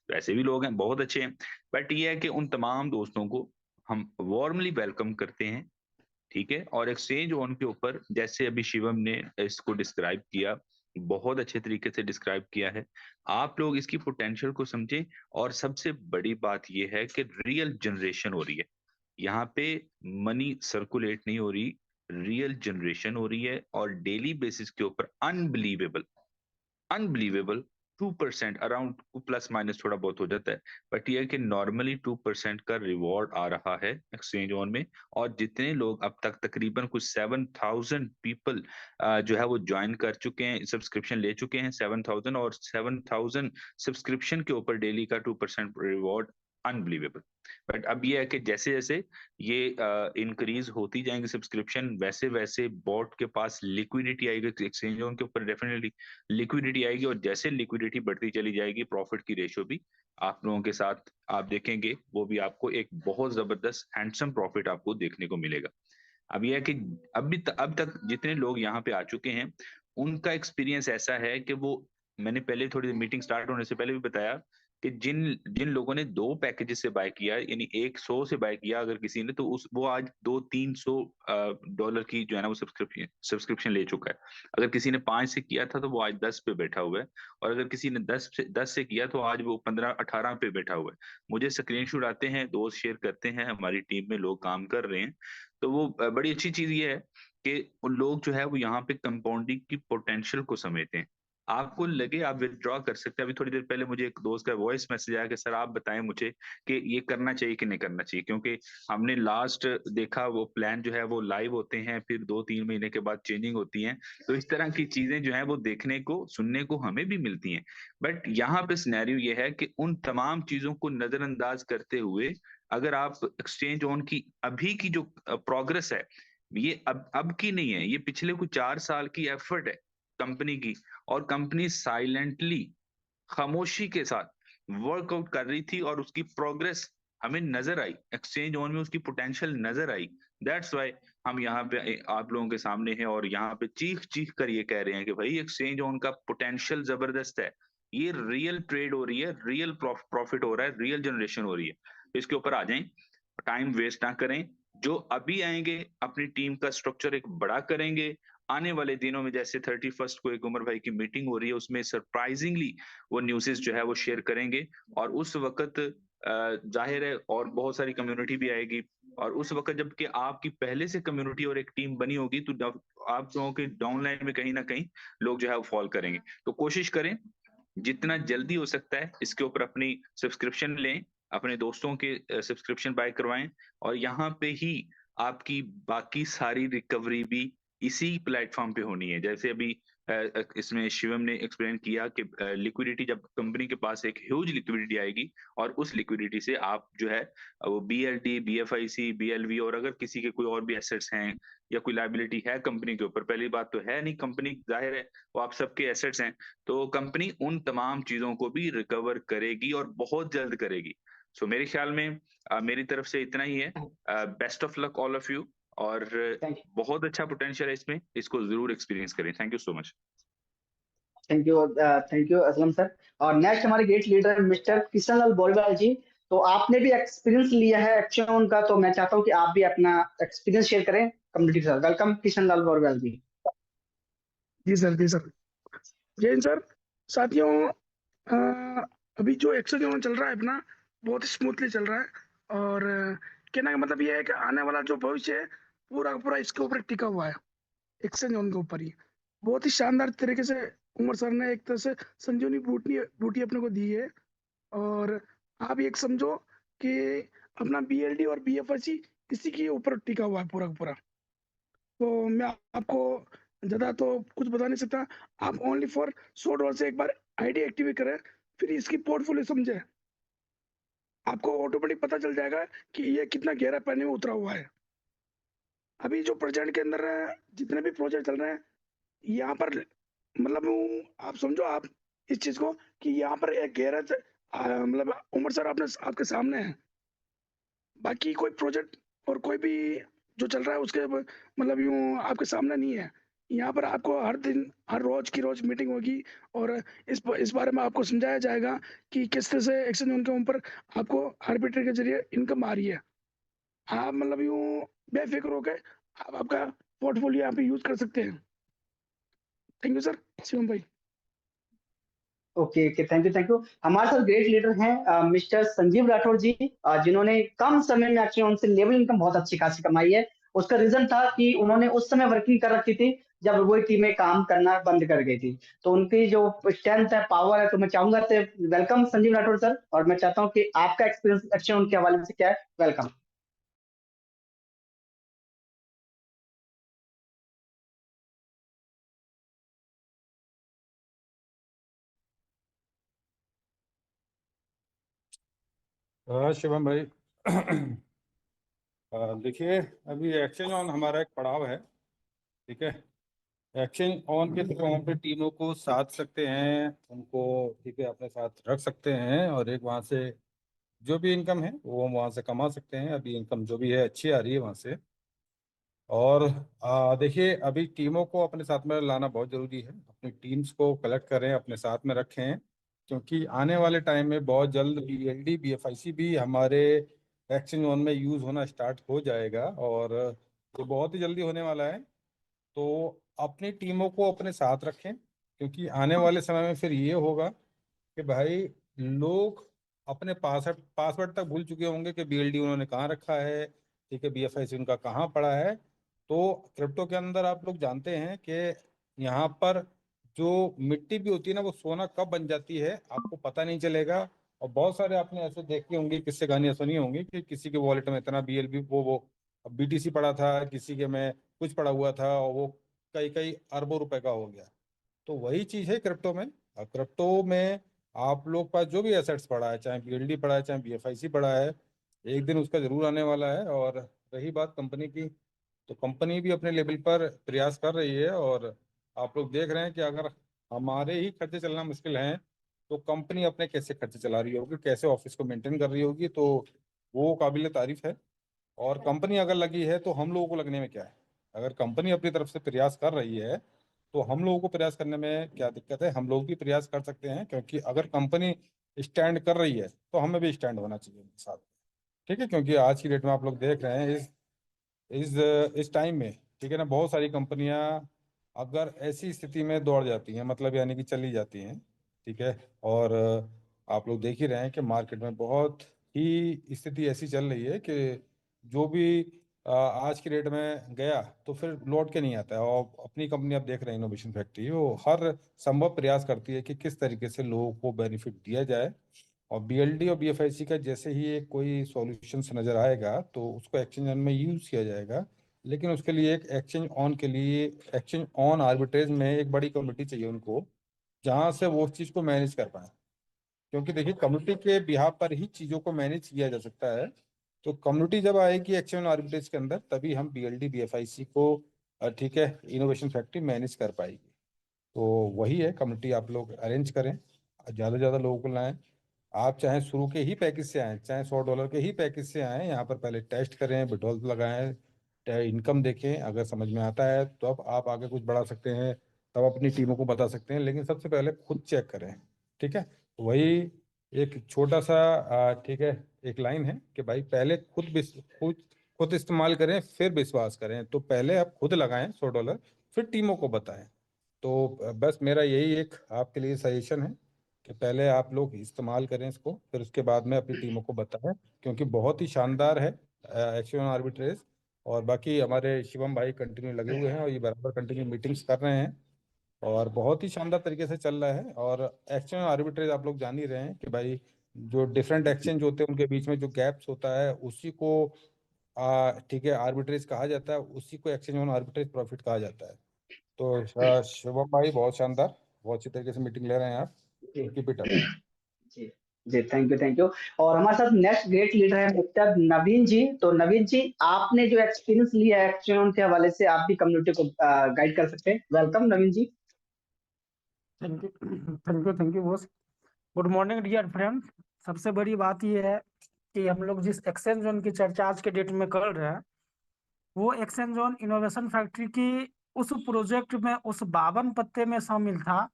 तो ऐसे भी लोग हैं, बहुत अच्छे हैं। बट ये है कि उन तमाम दोस्तों को हम वार्मली वेलकम करते हैं, ठीक है। और एक्सचेंज ऑन के ऊपर जैसे अभी शिवम ने इसको डिस्क्राइब किया, बहुत अच्छे तरीके से डिस्क्राइब किया है। आप लोग इसकी पोटेंशियल को समझें। और सबसे बड़ी बात यह है कि रियल जनरेशन हो रही है यहाँ पे, मनी सर्कुलेट नहीं हो रही, रियल जनरेशन हो रही है। और डेली बेसिस के ऊपर unbelievable unbelievable 2% around, plus minus थोड़ा बहुत हो जाता है, बट ये है कि नॉर्मली 2% का रिवॉर्ड आ रहा है एक्सचेंज ऑन में। और जितने लोग अब तक तकरीबन कुछ 7,000 पीपल जो है वो ज्वाइन कर चुके हैं, सब्सक्रिप्शन ले चुके हैं 7,000, और 7,000 सब्सक्रिप्शन के ऊपर डेली का 2% रिवॉर्ड, अनबिलीवेबल। बट अब ये है कि जैसे जैसे ये इंक्रीज होती जाएंगे सब्सक्रिप्शन, वैसे वैसे बॉट के पास लिक्विडिटी आएगी, एक्सचेंज ऑन के ऊपर डेफिनेटली लिक्विडिटी आएगी, और जैसे लिक्विडिटी बढ़ती चली जाएगी प्रॉफिट की रेशियो भी आप लोगों के साथ आप देखेंगे, वो भी आपको एक बहुत जबरदस्त हैंडसम प्रॉफिट आपको देखने को मिलेगा। अब यह है कि अब तक जितने लोग यहाँ पे आ चुके हैं उनका एक्सपीरियंस ऐसा है कि वो, मैंने पहले थोड़ी मीटिंग स्टार्ट होने से पहले भी बताया कि जिन जिन लोगों ने 2 पैकेजेस से बाय किया, यानी 100 से बाय किया अगर किसी ने, तो वो आज $200-300 की जो है ना वो सब्सक्रिप्शन ले चुका है। अगर किसी ने 5 से किया था तो वो आज 10 पे बैठा हुआ है, और अगर किसी ने 10 से किया तो आज वो 15-18 पे बैठा हुआ है। मुझे स्क्रीनशॉट आते हैं, दोस्त शेयर करते हैं, हमारी टीम में लोग काम कर रहे हैं। तो वो बड़ी अच्छी चीज ये है कि उन लोग जो है वो यहाँ पे कंपाउंडिंग की पोटेंशियल को समझते हैं। आपको लगे आप विथड्रॉ कर सकते हैं। अभी थोड़ी देर पहले मुझे एक दोस्त का वॉइस मैसेज आया कि सर आप बताएं मुझे कि ये करना चाहिए कि नहीं करना चाहिए, क्योंकि हमने लास्ट देखा वो प्लान जो है वो लाइव होते हैं, फिर 2-3 महीने के बाद चेंजिंग होती है। तो इस तरह की चीजें जो है वो देखने को सुनने को हमें भी मिलती हैं। बट यहाँ पे सिनेरियो ये है कि उन तमाम चीजों को नजरअंदाज करते हुए अगर आप एक्सचेंज ऑन की अभी की जो प्रोग्रेस है, ये अब की नहीं है, ये पिछले कुछ 4 साल की एफर्ट है कंपनी की, और कंपनी साइलेंटली खामोशी के साथ वर्कआउट कर रही थी, और उसकी प्रोग्रेस हमें नजर आई, एक्सचेंज ऑन में उसकी पोटेंशियल नजर आई। दैट्स वाई हम यहाँ पे आप लोगों के सामने हैं, और यहाँ पे चीख चीख कर ये कह रहे हैं कि भाई एक्सचेंज ऑन का पोटेंशियल जबरदस्त है, ये रियल ट्रेड हो रही है, रियल प्रॉफिट हो रहा है, रियल जनरेशन हो रही है। तो इसके ऊपर आ जाएं, टाइम वेस्ट ना करें। जो अभी आएंगे अपनी टीम का स्ट्रक्चर एक बड़ा करेंगे, आने वाले दिनों में जैसे 31 को एक उमर भाई की मीटिंग हो रही है, उसमें सरप्राइजिंगली वो न्यूज़ेस जो है वो शेयर करेंगे, और उस वक्त जाहिर है और बहुत सारी कम्युनिटी भी आएगी, और उस वक्त जबकि आपकी पहले से कम्युनिटी और एक टीम बनी होगी, तो आप लोगों के डाउनलाइन में कहीं ना कहीं लोग जो है वो फॉल करेंगे। तो कोशिश करें जितना जल्दी हो सकता है इसके ऊपर अपनी सब्सक्रिप्शन लें, अपने दोस्तों के सब्सक्रिप्शन बाय करवाएं, और यहाँ पे ही आपकी बाकी सारी रिकवरी भी इसी प्लेटफॉर्म पे होनी है। जैसे अभी इसमें शिवम ने एक्सप्लेन किया कि लिक्विडिटी, जब कंपनी के पास एक ह्यूज लिक्विडिटी आएगी, और उस लिक्विडिटी से आप जो है वो BLD, BFIC, BLV, और अगर किसी के कोई और भी एसेट्स हैं या कोई लाइबिलिटी है कंपनी के ऊपर, पहली बात तो है नहीं, कंपनी जाहिर है वो आप सबके एसेट्स हैं, तो कंपनी उन तमाम चीजों को भी रिकवर करेगी, और बहुत जल्द करेगी। सो मेरे ख्याल में मेरी तरफ से इतना ही है। Best of luck all of you, और बहुत अच्छा पोटेंशियल है इसमें, इसको जरूर एक्सपीरियंस करें। Thank you so much. Thank you Aslam sir. और नेक्स्ट हमारे gate leader mister Kishan Lal बोरवाल जी। तो आपने भी एक्सपीरियंस लिया है एक्शन का, तो मैं चाहता हूँ कि आप भी अपना एक्सपीरियंस शेयर करें कम्युनिटी के साथ। वेलकम किशन लाल बोरवाल जी। जी सर, जी सर, जय हिंद सर। साथियों, अभी जो एक्शन चल रहा है अपना, बहुत स्मूथली चल रहा है, और कहने का मतलब ये है कि आने वाला जो भविष्य है पूरा का पूरा इसके ऊपर टिका हुआ है, एक्सचेंज ऑन के ऊपर ही। बहुत ही शानदार तरीके से उमर सर ने एक तरह से संजीवनी बूटी अपने को दी है, और आप एक समझो कि अपना BLD और BFIC इसी के ऊपर टिका हुआ है पूरा का पूरा। तो मैं आपको ज़्यादा तो कुछ बता नहीं सकता, आप ओनली फॉर $100 से एक बार ID एक्टिवेट करें, फिर इसकी पोर्टफोलियो समझें, आपको ऑटोमेटिक पता चल जाएगा कि ये कितना गहरा पानी में उतरा हुआ है। अभी जो प्रोजेक्ट के अंदर जितने भी प्रोजेक्ट चल रहे हैं, यहाँ पर मतलब आप समझो, आप इस चीज को कि यहाँ पर एक गहरा मतलब उमर सर आपके सामने है। बाकी कोई प्रोजेक्ट और कोई भी जो चल रहा है उसके मतलब यूं आपके सामने नहीं है। यहाँ पर आपको हर दिन हर रोज की रोज मीटिंग होगी, और इस बारे में आपको समझाया जाएगा कि किस तरह से एक्सचेंज उनके ऊपर आपको आर्बिट्रेट के जरिए इनकम आ रही है। आप मतलब यूं बेफिक्र होकर आप आपका पोर्टफोलियो यहाँ पे यूज कर सकते हैं। थैंक यू सर, शिवम भाई। Okay okay, thank you. हमारे साथ ग्रेट लीडर हैं मिस्टर संजीव राठौर जी, जिन्होंने कम समय में एक्चुअली उनसे लेवल इनकम बहुत अच्छी खासी कमाई है। उसका रीजन था कि उन्होंने उस समय वर्किंग कर रखी थी जब वही टीमें काम करना बंद कर गई थी। तो उनकी जो स्ट्रेंथ है, पावर है, तो मैं चाहूंगा तो वेलकम संजीव राठौर सर, और मैं चाहता हूँ कि आपका एक्सपीरियंस एक्शन उनके हवाले से क्या है। वेलकम। शिवम भाई देखिए, अभी एक्सचेंज ऑन हमारा एक पड़ाव है, ठीक है। एक्सचेंज ऑन के थ्रू हम पे टीमों को साथ सकते हैं, उनको ठीक है अपने साथ रख सकते हैं, और एक वहाँ से जो भी इनकम है वो हम वहाँ से कमा सकते हैं। अभी इनकम जो भी है अच्छी आ रही है वहाँ से। और देखिए, अभी टीमों को अपने साथ में लाना बहुत ज़रूरी है। अपनी टीम्स को कलेक्ट करें, अपने साथ में रखें, क्योंकि आने वाले टाइम में बहुत जल्द BLD BFIC भी हमारे एक्सचेंज ऑन में यूज़ होना स्टार्ट हो जाएगा, और ये बहुत ही जल्दी होने वाला है। तो अपनी टीमों को अपने साथ रखें, क्योंकि आने वाले समय में फिर ये होगा कि भाई लोग अपने पासवर्ड पासवर्ड तक भूल चुके होंगे कि BLD उन्होंने कहाँ रखा है, ठीक है, BFIC उनका कहाँ पड़ा है। तो क्रिप्टो के अंदर आप लोग जानते हैं कि यहाँ पर जो मिट्टी भी होती है ना, वो सोना कब बन जाती है आपको पता नहीं चलेगा। और बहुत सारे आपने ऐसे देखे होंगे, किस्से कहानियां सुनी होंगी कि किसी के वॉलेट में इतना BLB वो BTC पड़ा था, किसी के में कुछ पड़ा हुआ था, और वो कई कई अरबों रुपए का हो गया। तो वही चीज है क्रिप्टो में। क्रिप्टो में आप लोग पास जो भी एसेट्स पड़ा है, चाहे BLD पड़ा है, चाहे BFIC पड़ा है, एक दिन उसका जरूर आने वाला है। और रही बात कंपनी की, तो कंपनी भी अपने लेवल पर प्रयास कर रही है। और आप लोग देख रहे हैं कि अगर हमारे ही खर्चे चलना मुश्किल हैं, तो कंपनी अपने कैसे खर्चे चला रही होगी, कैसे ऑफिस को मेंटेन कर रही होगी, तो वो काबिल तारीफ है। और कंपनी अगर लगी है तो हम लोगों को लगने में क्या है। अगर कंपनी अपनी तरफ से प्रयास कर रही है तो हम लोगों को प्रयास करने में क्या दिक्कत है। हम लोग भी प्रयास कर सकते हैं, क्योंकि अगर कंपनी स्टैंड कर रही है तो हमें भी स्टैंड होना चाहिए उनके साथ, ठीक है। क्योंकि आज की डेट में आप लोग देख रहे हैं, इस इस टाइम में, ठीक है ना, बहुत सारी कंपनियां अगर ऐसी स्थिति में दौड़ जाती हैं, मतलब यानी कि चली जाती हैं, ठीक है। और आप लोग देख ही रहे हैं कि मार्केट में बहुत ही स्थिति ऐसी चल रही है कि जो भी आज की डेट में गया तो फिर लौट के नहीं आता है। और अपनी कंपनी आप देख रहे हैं, इनोवेशन फैक्ट्री, वो हर संभव प्रयास करती है कि किस तरीके से लोगों को बेनिफिट दिया जाए। और BLD और BFIC का जैसे ही एक कोई सॉल्यूशंस नजर आएगा तो उसको एक्सचेंज ऑन में यूज किया जाएगा। लेकिन उसके लिए एक एक्सचेंज ऑन के लिए एक्सचेंज ऑन आर्बिट्रेज में एक बड़ी कमेटी चाहिए उनको, जहां से वो उस चीज को मैनेज कर पाए। क्योंकि देखिए, कम्युनिटी के बिहाफ पर ही चीजों को मैनेज किया जा सकता है। तो कम्युनिटी जब आएगी एक्सचेंज आर्बिट्रेज के अंदर, तभी हम BLD BFIC को ठीक है, इनोवेशन फैक्ट्री मैनेज कर पाएगी। तो वही है, कम्युनिटी आप लोग अरेंज करें, ज़्यादा से ज़्यादा लोगों को लाएं। आप चाहे शुरू के ही पैकेज से आएँ, चाहे $100 के ही पैकेज से आएँ, यहाँ पर पहले टेस्ट करें, विड्रॉल लगाएं, इनकम देखें। अगर समझ में आता है तो अब आप आगे कुछ बढ़ा सकते हैं, तब अपनी टीमों को बता सकते हैं। लेकिन सबसे पहले खुद चेक करें, ठीक है। वही एक छोटा सा ठीक है, एक लाइन है कि भाई पहले खुद खुद इस्तेमाल करें, फिर विश्वास करें। तो पहले आप खुद लगाएं $100, फिर टीमों को बताएं। तो बस मेरा यही एक आपके लिए सजेशन है कि पहले आप लोग इस्तेमाल करें इसको, फिर उसके बाद में अपनी टीमों को बताएं, क्योंकि बहुत ही शानदार है एक्शन आर्बिट्रेज। और बाकी हमारे शिवम भाई कंटिन्यू लगे हुए हैं, और ये बराबर कंटिन्यू मीटिंग्स कर रहे हैं, और बहुत ही शानदार तरीके से चल रहा है। और एक्शन आर्बिट्रेज आप लोग जान ही रहे हैं कि भाई जो डिफरेंट एक्सचेंज होते हैं उनके बीच में जो गैप्स होता है, उसी को ठीक है आर्बिट्रेज कहा जाता है, उसी को एक्सचेंज ऑन आर्बिट्रेज प्रॉफिट कहा जाता है। तो शिवम भाई बहुत शानदार, बहुत अच्छी तरीके से मीटिंग ले रहे हैं आप, जी कीप इट अप। जी जी, थैंक यू थैंक यू। और हमारे साथ नेक्स्ट ग्रेट लीडर है मिस्टर नवीन जी। तो नवीन जी, आपने जो एक्सपीरियंस लिया है एक्शन के हवाले से, आप भी कम्युनिटी को गाइड कर सकते हैं। Welcome Naveen ji. Thank you thank you boss. Good morning dear friends. सबसे बड़ी बात यह है कि हम लोग जिस एक्सचेंज जोन की चर्चा आज के डेट में कर रहे हैं, वो एक्सचेंज जोन इनोवेशन फैक्ट्री की उस प्रोजेक्ट में, उस 52 पत्ते में शामिल था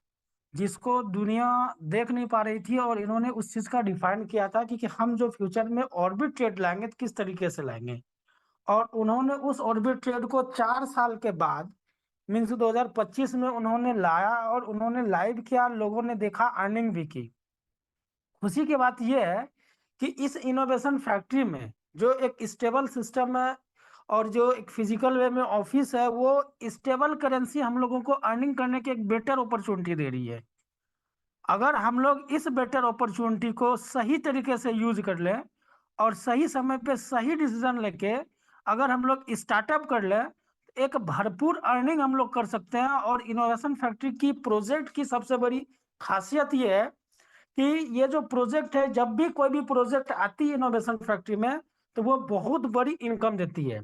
जिसको दुनिया देख नहीं पा रही थी। और इन्होंने उस चीज का डिफाइन किया था कि हम जो फ्यूचर में ऑर्बिट ट्रेड लाएंगे तो किस तरीके से लाएंगे। और उन्होंने उस ऑर्बिट ट्रेड को 4 साल के बाद मीन्स 2025 में उन्होंने लाया, और उन्होंने लाइव किया, लोगों ने देखा, अर्निंग भी की। खुशी की बात यह है कि इस इनोवेशन फैक्ट्री में जो एक स्टेबल सिस्टम है और जो एक फिजिकल वे में ऑफिस है, वो स्टेबल करेंसी हम लोगों को अर्निंग करने की एक बेटर अपॉर्चुनिटी दे रही है। अगर हम लोग इस बेटर अपॉर्चुनिटी को सही तरीके से यूज कर लें और सही समय पे सही डिसीजन लेके अगर हम लोग स्टार्टअप कर लें, एक भरपूर अर्निंग हम लोग कर सकते हैं। और इनोवेशन फैक्ट्री की प्रोजेक्ट की सबसे बड़ी खासियत ये है कि ये जो प्रोजेक्ट है, जब भी कोई भी प्रोजेक्ट आती है इनोवेशन फैक्ट्री में, तो वो बहुत बड़ी इनकम देती है।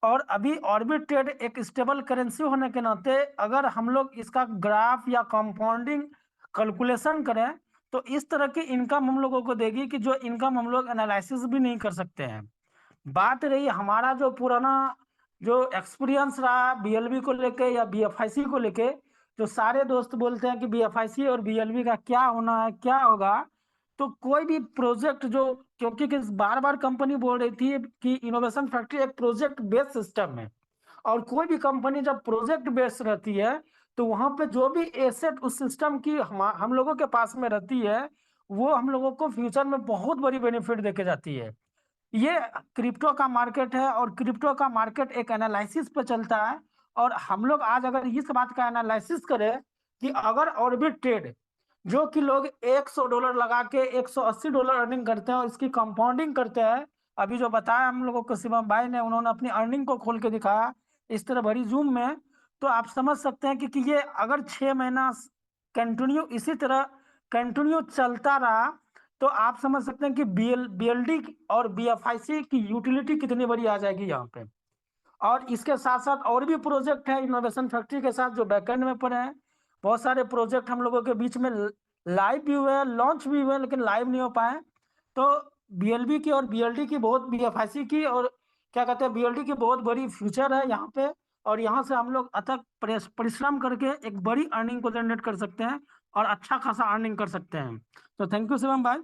और अभी ऑर्बिट ट्रेड एक स्टेबल करेंसी होने के नाते अगर हम लोग इसका ग्राफ या कंपाउंडिंग कैलकुलेशन करें, तो इस तरह की इनकम हम लोगों को देगी कि जो इनकम हम लोग एनालिसिस भी नहीं कर सकते हैं। बात रही हमारा जो पुराना जो एक्सपीरियंस रहा बीएलबी को लेके या बीएफआईसी को लेके, जो सारे दोस्त बोलते हैं कि बीएफआईसी और बीएलबी का क्या होना है, क्या होगा, तो कोई भी प्रोजेक्ट जो, क्योंकि बार बार कंपनी बोल रही थी कि इनोवेशन फैक्ट्री एक प्रोजेक्ट बेस्ड सिस्टम है, और कोई भी कंपनी जब प्रोजेक्ट बेस्ड रहती है तो वहां पे जो भी एसेट उस सिस्टम की हम लोगों के पास में रहती है, वो हम लोगों को फ्यूचर में बहुत बड़ी बेनिफिट देके जाती है। ये क्रिप्टो का मार्केट है और क्रिप्टो का मार्केट एक एनालिसिस पे चलता है। और हम लोग आज अगर इस बात का एनालिसिस करें कि अगर ऑर्बिट ट्रेड, जो कि लोग $100 लगा के $180 अर्निंग करते हैं और इसकी कंपाउंडिंग करते हैं, अभी जो बताया हम लोगों को शिवम भाई ने, उन्होंने अपनी अर्निंग को खोल के दिखाया इस तरह भरी जूम में, तो आप समझ सकते हैं कि ये अगर 6 महीना कंटिन्यू इसी तरह कंटिन्यू चलता रहा, तो आप समझ सकते हैं कि बीएलडी और बीएफआईसी की यूटिलिटी कितनी बड़ी आ जाएगी यहाँ पे। और इसके साथ साथ और भी प्रोजेक्ट है इनोवेशन फैक्ट्री के साथ जो बैकएंड में पड़े हैं। बहुत सारे प्रोजेक्ट हम लोगों के बीच में लाइव भी हुए, लॉन्च भी हुए, लेकिन लाइव नहीं हो पाए। तो बीएलबी की और बीएलडी की बहुत, बीएफआईसी की और क्या कहते हैं बीएलडी की बहुत बड़ी फ्यूचर है यहाँ पे। और यहाँ से हम लोग अथक परिश्रम करके एक बड़ी अर्निंग को जनरेट कर सकते हैं और अच्छा खासा अर्निंग कर सकते हैं। तो थैंक यू शिवम भाई।